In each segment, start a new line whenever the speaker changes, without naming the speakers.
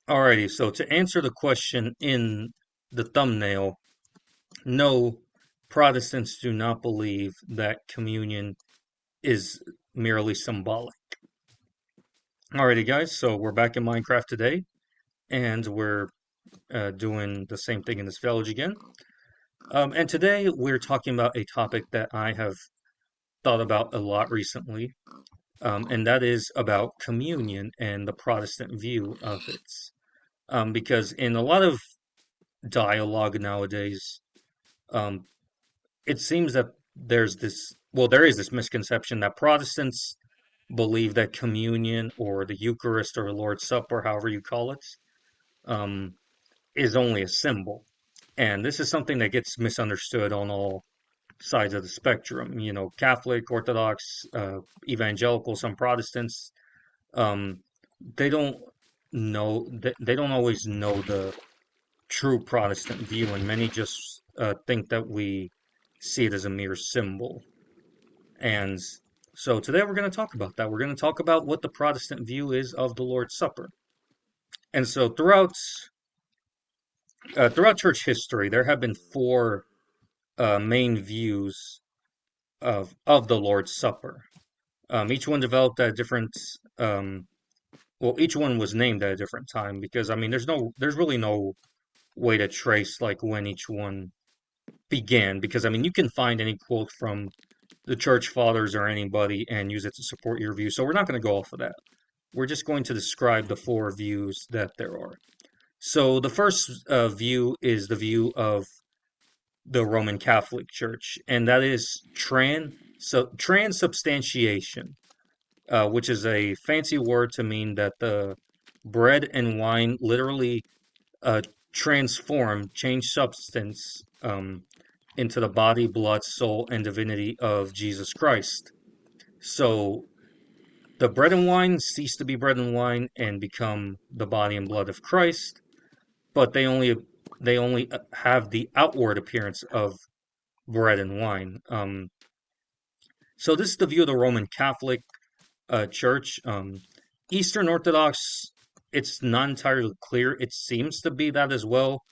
Alrighty, so to answer the question in the thumbnail, no, Protestants do not believe that communion is merely symbolic. Alrighty, guys, so we're back in Minecraft today, and we're doing the same thing in this village again. And today we're talking about a topic that I have thought about a lot recently, and that is about communion and the Protestant view of it. Because in a lot of dialogue nowadays, um, it seems that there is this misconception that Protestants believe that communion or the Eucharist or Lord's Supper, however you call it, um, is only a symbol. And this is something that gets misunderstood on all sides of the spectrum. You know, Catholic, Orthodox, Evangelical, some Protestants, um, they don't they don't always know the true Protestant view, and many just think that we see it as a mere symbol. And so today we're going to talk about that. We're going to talk about what the Protestant view is of the Lord's Supper. And so throughout church history, there have been four main views of the Lord's Supper. Each one developed at a different um, each one was named at a different time because I mean, there's really no way to trace like when each one began because I mean, you can find any quote from the church fathers or anybody and use it to support your view. So we're not going to go off of that. We're just going to describe the four views that there are. So the first view is the view of the Roman Catholic Church, and that is transubstantiation, which is a fancy word to mean that the bread and wine literally uh, change substance into the body, blood, soul, and divinity of Jesus Christ. So the bread and wine cease to be bread and wine and become the body and blood of Christ, but they only have the outward appearance of bread and wine. So this is the view of the Roman Catholic Church. Eastern Orthodox, it's not entirely clear. It seems to be that as well.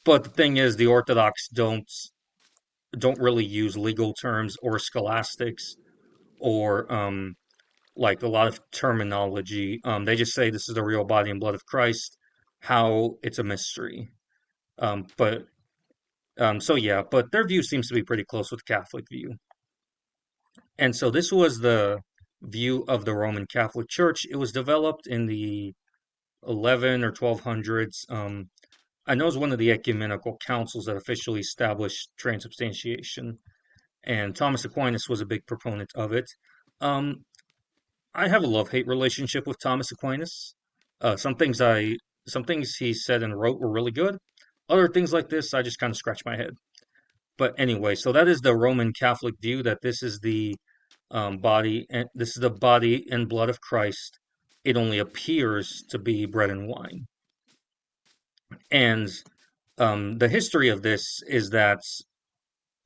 But the thing is, the Orthodox don't really use legal terms or scholastics or like a lot of terminology. They just say this is the real body and blood of Christ. How it's a mystery. But so yeah, but their view seems to be pretty close with Catholic view. And so this was the view of the Roman Catholic Church. It was developed in the 11 or 1200s. I know it's one of the ecumenical councils that officially established transubstantiation, and Thomas Aquinas was a big proponent of it. Um, I have a love-hate relationship with Thomas Aquinas. Some things he said and wrote were really good. Other things like this, I just kind of scratch my head. But anyway, so that is the Roman Catholic view that this is the body and blood of Christ. It only appears to be bread and wine. And the history of this is that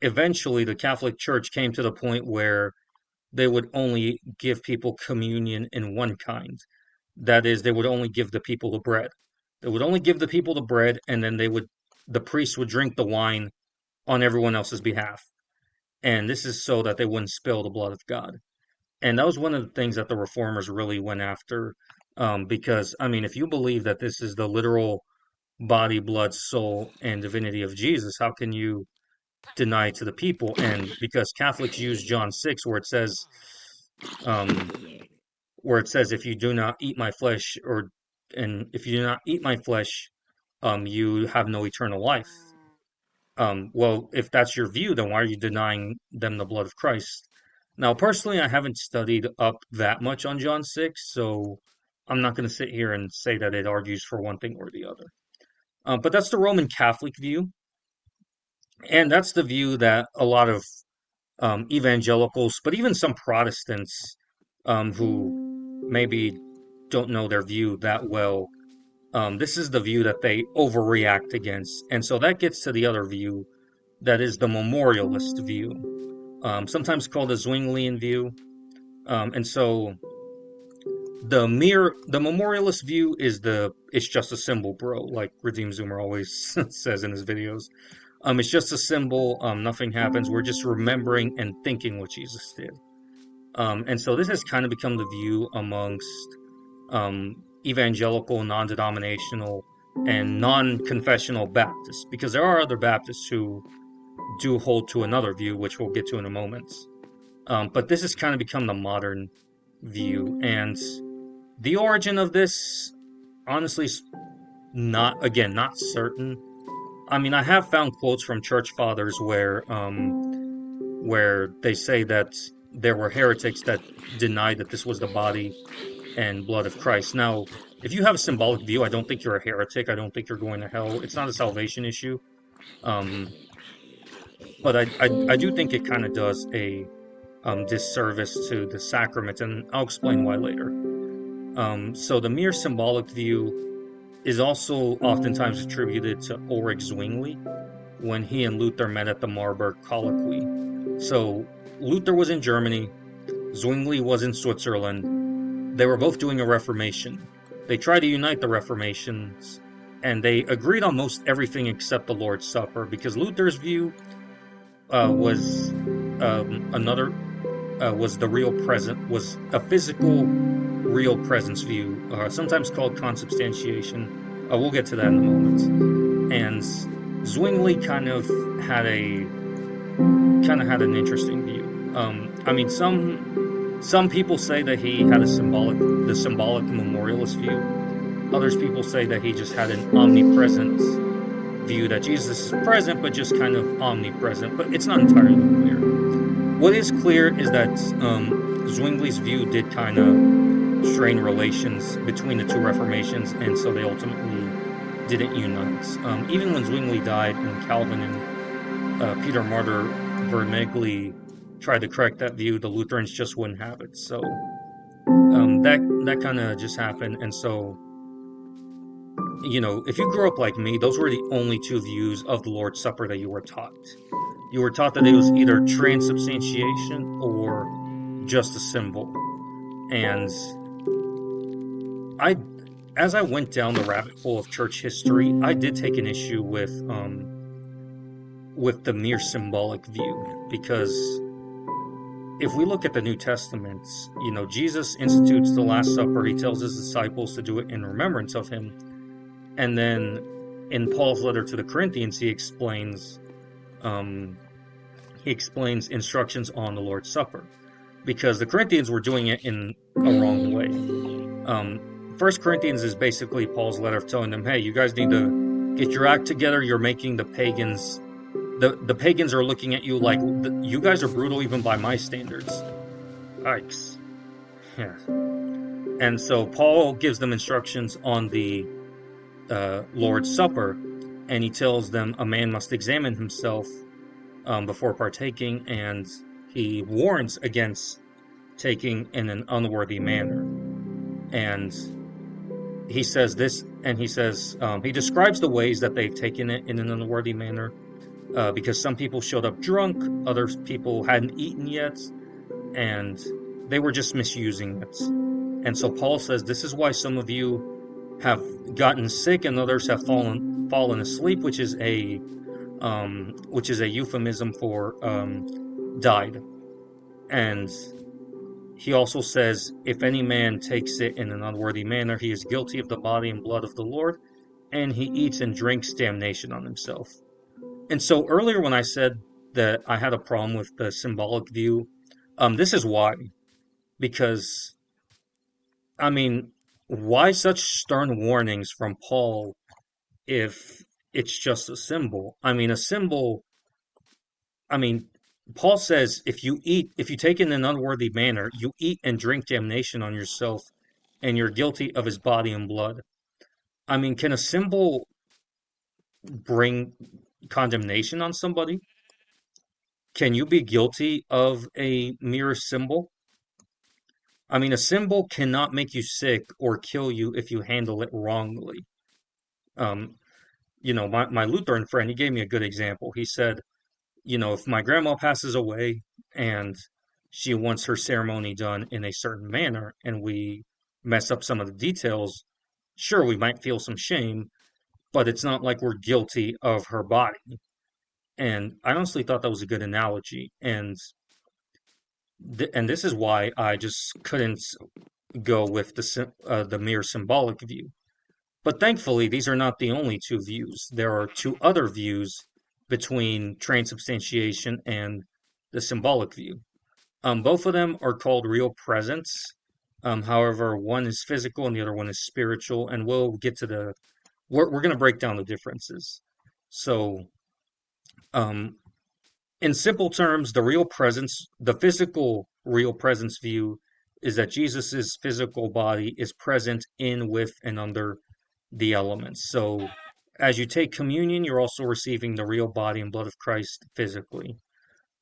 eventually the Catholic Church came to the point where they would only give people communion in one kind. That is, they would only give the people the bread. They would only give the people the bread, and then the priest would drink the wine on everyone else's behalf. And this is so that they wouldn't spill the blood of God. And that was one of the things that the reformers really went after. Because, I mean, if you believe that this is the literal body, blood, soul, and divinity of Jesus, how can you deny it to the people? And because Catholics use John 6, um, if you do not eat my flesh, and if you do not eat my flesh, you have no eternal life. Well, if that's your view, then why are you denying them the blood of Christ? Now, personally, I haven't studied up that much on John 6, so I'm not going to sit here and say that it argues for one thing or the other. But that's the Roman Catholic view, and that's the view that a lot of evangelicals, but even some Protestants who maybe don't know their view that well, this is the view that they overreact against. And so that gets to the other view that is the memorialist view, sometimes called the Zwinglian view. And so the memorialist view is it's just a symbol, bro, like Redeem Zoomer always says in his videos. It's just a symbol. Nothing happens. We're just remembering and thinking what Jesus did. And so this has kind of become the view amongst evangelical, non-denominational, and non-confessional Baptists, because there are other Baptists who do hold to another view, which we'll get to in a moment. But this has kind of become the modern view, and the origin of this, honestly, not certain. I mean, I have found quotes from church fathers where they say that there were heretics that denied that this was the body and blood of Christ. Now, if you have a symbolic view, I don't think you're a heretic. I don't think you're going to hell. It's not a salvation issue. Um, but I do think it kind of does a disservice to the sacrament, and I'll explain why later. So the mere symbolic view is also oftentimes attributed to Ulrich Zwingli when he and Luther met at the Marburg Colloquy. So Luther was in Germany, Zwingli was in Switzerland. They were both doing a Reformation. They tried to unite the Reformations, and they agreed on most everything except the Lord's Supper, because Luther's view was another was the real present, was a physical, real presence view, sometimes called consubstantiation. We'll get to that in a moment. And Zwingli had a kind of had an interesting view. I mean, some people say that he had the symbolic memorialist view. Others people say that he just had an omnipresent view, that Jesus is present, but just kind of omnipresent. But it's not entirely clear. What is clear is that Zwingli's view did kind of strain relations between the two Reformations, and so they ultimately didn't unite. Even when Zwingli died, and Calvin and Peter Martyr Vermigli tried to correct that view, the Lutherans just wouldn't have it. So that kind of just happened, and so if you grew up like me, those were the only two views of the Lord's Supper that you were taught. You were taught that it was either transubstantiation or just a symbol. And I, as I went down the rabbit hole of church history, I did take an issue with the mere symbolic view, because if we look at the New Testament, Jesus institutes the Last Supper. He tells his disciples to do it in remembrance of him. And then in Paul's letter to the Corinthians, he explains instructions on the Lord's Supper, because the Corinthians were doing it in a wrong way. First Corinthians is basically Paul's letter of telling them, hey, you guys need to get your act together. You're making the pagans, the pagans are looking at you like, you guys are brutal even by my standards. Yikes. Yeah. And so Paul gives them instructions on the Lord's Supper, and he tells them a man must examine himself before partaking, and he warns against taking in an unworthy manner. And he says this, and he says, he describes the ways that they've taken it in an unworthy manner, because some people showed up drunk, other people hadn't eaten yet, and they were just misusing it. And so Paul says, this is why some of you have gotten sick and others have fallen asleep, which is a euphemism for died. And he also says, if any man takes it in an unworthy manner, he is guilty of the body and blood of the Lord, and he eats and drinks damnation on himself. And so earlier when I said that I had a problem with the symbolic view, this is why. Because, I mean, why such stern warnings from Paul if it's just a symbol? I mean, a symbol, I mean, Paul says if you take in an unworthy manner, you eat and drink damnation on yourself, and you're guilty of his body and blood. I mean, can a symbol bring condemnation on somebody? Can you be guilty of a mere symbol? I mean, a symbol cannot make you sick or kill you if you handle it wrongly. Um, my Lutheran friend, he gave me a good example. He said, if my grandma passes away and she wants her ceremony done in a certain manner, and we mess up some of the details, sure, we might feel some shame, but it's not like we're guilty of her body. And I honestly thought that was a good analogy. And this is why I just couldn't go with the mere symbolic view. But thankfully, these are not the only two views. There are two other views between transubstantiation and the symbolic view. Both of them are called real presence. However, one is physical and the other one is spiritual, and we'll get to we're going to break down the differences. So, um, in simple terms, the physical real presence view is that Jesus's physical body is present in, with, and under the elements. So, as you take communion, you're also receiving the real body and blood of Christ physically.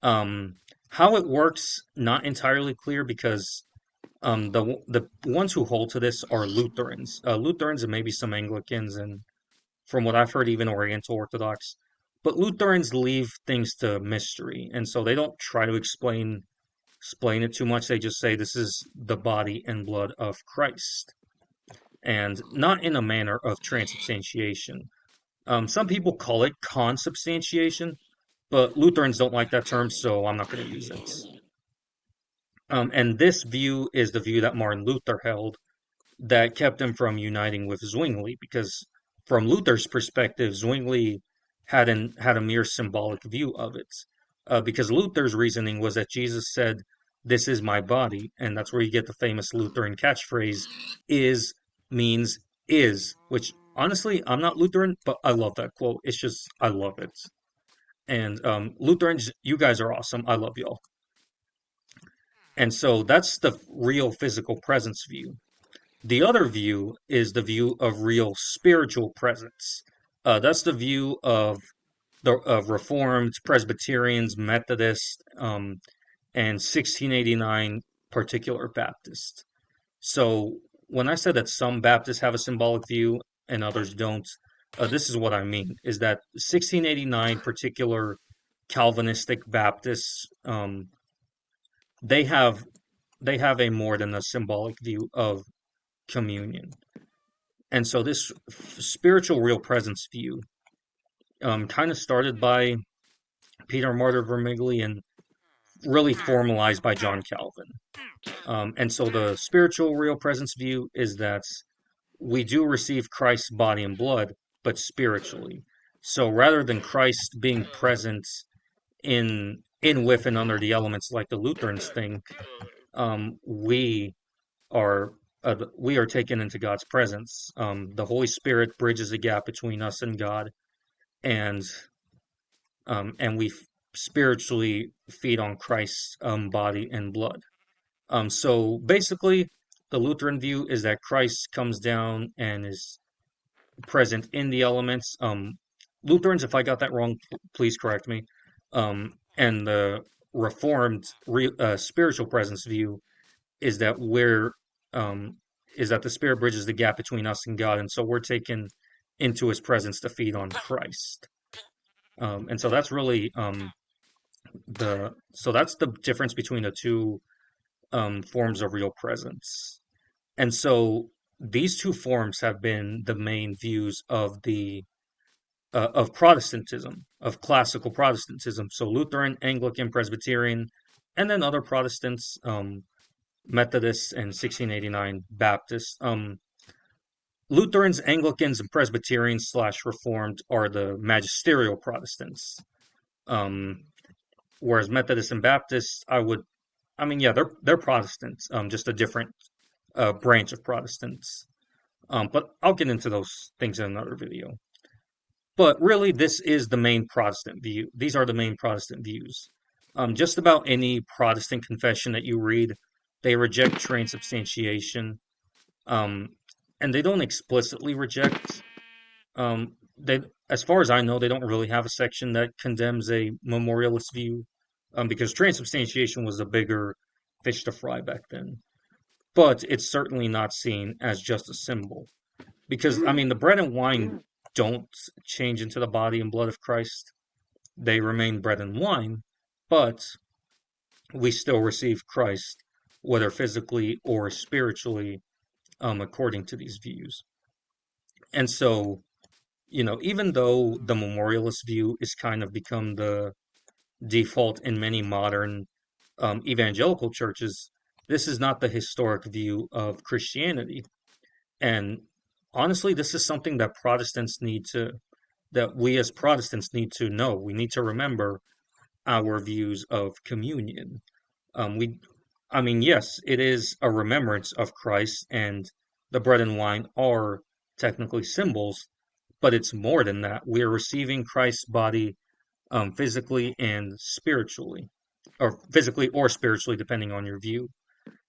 Um, how it works, not entirely clear because the ones who hold to this are Lutherans, Lutherans and maybe some Anglicans, and from what I've heard, even Oriental Orthodox. But Lutherans leave things to mystery, and so they don't try to explain it too much. They just say this is the body and blood of Christ, and not in a manner of transubstantiation. Some people call it consubstantiation, but Lutherans don't like that term, so I'm not going to use it. And this view is the view that Martin Luther held that kept him from uniting with Zwingli, because from Luther's perspective, Zwingli had a mere symbolic view of it. Because Luther's reasoning was that Jesus said, "This is my body," and that's where you get the famous Lutheran catchphrase, "Is means is," which honestly, I'm not Lutheran, but I love that quote. It's just, I love it. And Lutherans, you guys are awesome. I love y'all. And so that's the real physical presence view. The other view is the view of real spiritual presence. That's the view of Reformed Presbyterians, Methodists, and 1689 particular Baptists. So when I said that some Baptists have a symbolic view and others don't, this is what I mean: is that 1689 particular Calvinistic Baptists, they have they have a more than a symbolic view of communion. And so this spiritual real presence view kind of started by Peter Martyr Vermigli and really formalized by John Calvin. And so the spiritual real presence view is that we do receive Christ's body and blood, but spiritually. So rather than Christ being present in with and under the elements like the Lutherans think, we we are taken into God's presence. The Holy Spirit bridges the gap between us and God, and we spiritually feed on Christ's body and blood. So basically, the Lutheran view is that Christ comes down and is present in the elements. Lutherans, if I got that wrong, please correct me. And the Reformed spiritual presence view is that um, the Spirit bridges the gap between us and God, and so we're taken into His presence to feed on Christ. And so that's really that's the difference between the two forms of real presence. And so these two forms have been the main views of the of Protestantism, of classical Protestantism. So Lutheran, Anglican, Presbyterian, and then other Protestants, Methodists, and 1689 Baptists. Lutherans, Anglicans, and Presbyterians / Reformed are the magisterial Protestants. Whereas Methodists and Baptists, yeah, they're Protestants, just a different branch of Protestants. But I'll get into those things in another video. But really, this is the main Protestant view. These are the main Protestant views. Just about any Protestant confession that you read, they reject transubstantiation. And they don't explicitly reject. They, as far as I know, they don't really have a section that condemns a memorialist view, because transubstantiation was a bigger fish to fry back then. But it's certainly not seen as just a symbol, because I mean, the bread and wine don't change into the body and blood of Christ. They remain bread and wine, but we still receive Christ, whether physically or spiritually, according to these views. And so, even though the memorialist view is kind of become the default in many modern evangelical churches, this is not the historic view of Christianity. And honestly, this is something that we as Protestants need to know. We need to remember our views of communion. We, I mean, yes, it is a remembrance of Christ, and the bread and wine are technically symbols, but it's more than that. We are receiving Christ's body physically and spiritually, or physically or spiritually, depending on your view.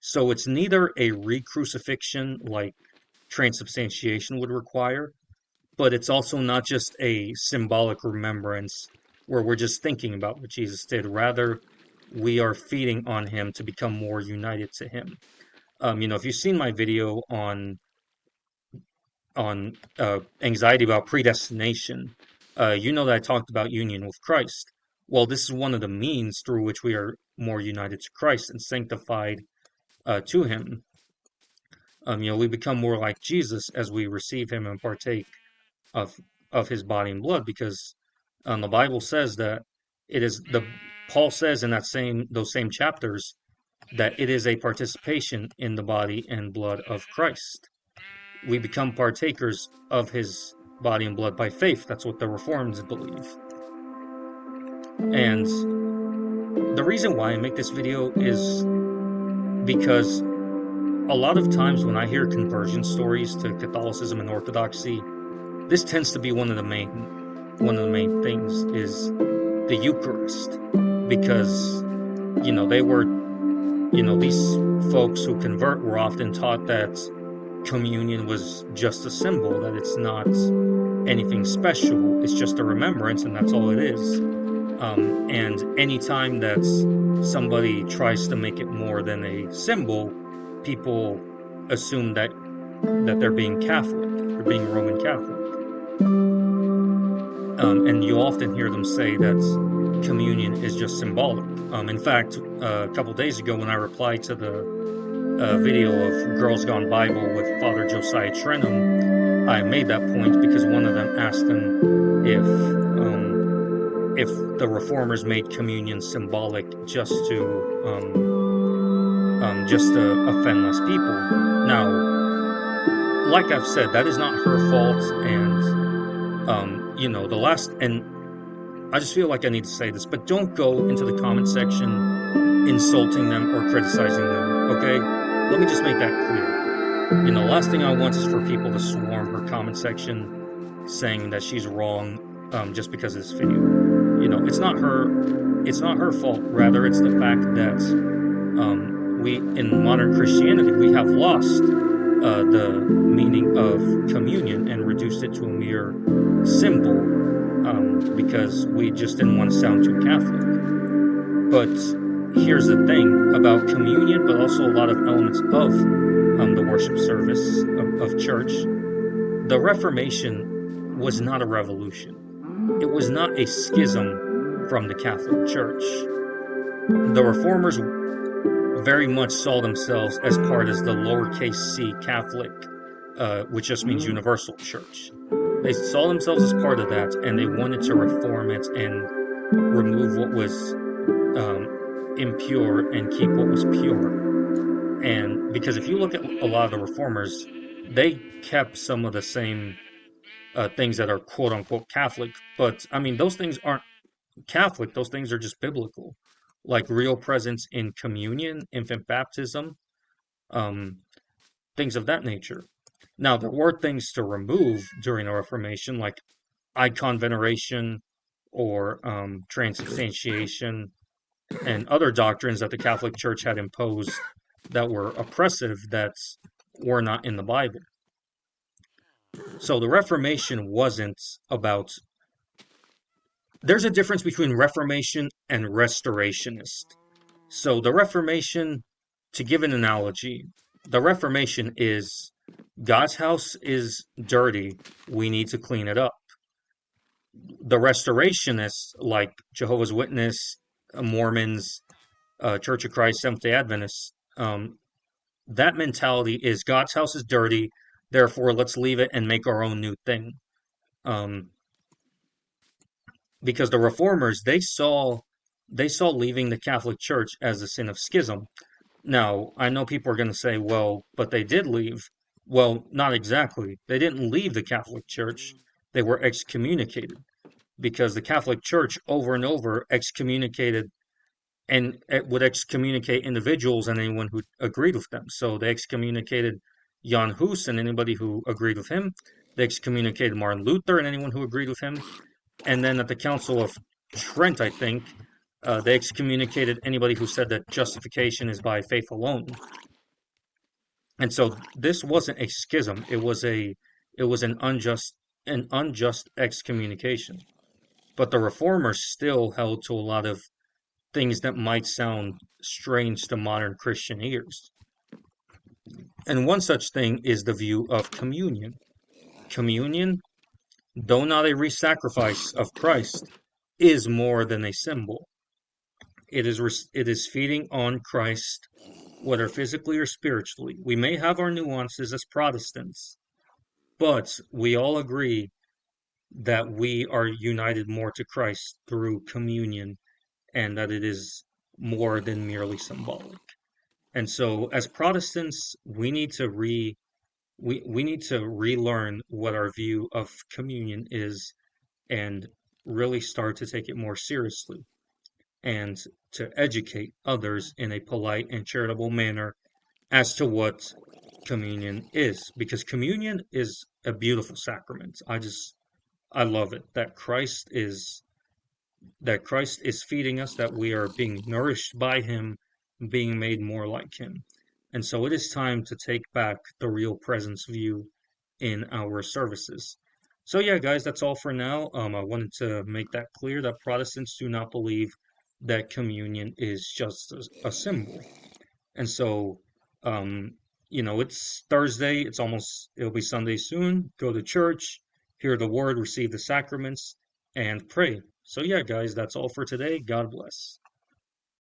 So it's neither a re-crucifixion like transubstantiation would require, but it's also not just a symbolic remembrance where we're just thinking about what Jesus did. Rather, we are feeding on him to become more united to him. If you've seen my video on anxiety about predestination, you know that I talked about union with Christ. Well, this is one of the means through which we are more united to Christ and sanctified to him. We become more like Jesus as we receive him and partake of of his body and blood, because the Bible says that it is the Paul says in those same chapters that it is a participation in the body and blood of Christ. We become partakers of his body and blood by faith. That's what the Reformed believe. And the reason why I make this video is because a lot of times when I hear conversion stories to Catholicism and Orthodoxy, this tends to be one of the main things is the Eucharist, because they were these folks who convert were often taught that communion was just a symbol, that it's not anything special, it's just a remembrance, and that's all it is. And anytime that somebody tries to make it more than a symbol, people assume that they're being Catholic, they're being Roman Catholic. And you often hear them say that communion is just symbolic. In fact, a couple days ago when I replied to the video of Girls Gone Bible with Father Josiah Trenum, I made that point because one of them asked him if the reformers made communion symbolic just to offend less people. Now, like I've said, that is not her fault, and and I just feel like I need to say this, but don't go into the comment section insulting them or criticizing them, okay? Let me just make that clear. The last thing I want is for people to swarm her comment section saying that she's wrong just because of this video. It's not her fault. Rather, it's the fact that we, in modern Christianity, we have lost the meaning of communion and reduced it to a mere symbol because we just didn't want to sound too Catholic. But here's the thing about communion, but also a lot of elements of the worship service of church. The Reformation was not a revolution. It was not a schism from the Catholic Church. The Reformers very much saw themselves as part of the lowercase c Catholic, which just means universal church. They saw themselves as part of that, and they wanted to reform it and remove what was impure and keep what was pure. And because if you look at a lot of the reformers, they kept some of the same things that are quote unquote Catholic, but I mean, those things aren't Catholic, those things are just biblical, like real presence in communion, infant baptism, um, things of that nature. Now, there were things to remove during the Reformation, like icon veneration or transubstantiation and other doctrines that the Catholic Church had imposed that were oppressive, that were not in the Bible. So the Reformation wasn't about. There's a difference between Reformation and Restorationist. So the Reformation, to give an analogy, the Reformation is God's house is dirty, we need to clean it up. The Restorationists, like Jehovah's Witness, Mormons, Church of Christ, Seventh-day Adventists, That mentality is God's house is dirty, therefore let's leave it and make our own new thing. Um, because the reformers, they saw leaving the Catholic Church as a sin of schism. Now, I know people are going to say, well, but they did leave. Well, not exactly. They didn't leave the Catholic Church. They were excommunicated because the Catholic Church over and over excommunicated and it would excommunicate individuals and anyone who agreed with them. So they excommunicated Jan Hus and anybody who agreed with him. They excommunicated Martin Luther and anyone who agreed with him. And then at the Council of Trent, I think, they excommunicated anybody who said that justification is by faith alone. And so this wasn't a schism; it was an unjust excommunication. But the reformers still held to a lot of things that might sound strange to modern Christian ears. And one such thing is the view of communion. Communion, though not a re-sacrifice of Christ, is more than a symbol. It is feeding on Christ, whether physically or spiritually. We may have our nuances as Protestants, but we all agree that we are united more to Christ through communion and that it is more than merely symbolic. And so as Protestants, we need to relearn what our view of communion is and really start to take it more seriously and to educate others in a polite and charitable manner as to what communion is, because communion is a beautiful sacrament. I love it that Christ is feeding us, that we are being nourished by him, being made more like him. And so it is time to take back the real presence view in our services. So yeah, guys, that's all for now. I wanted to make that clear that Protestants do not believe that communion is just a symbol. And so, um, it's Thursday. It'll be Sunday soon. Go to church, hear the word, receive the sacraments, and pray. So, yeah, guys, that's all for today. God bless.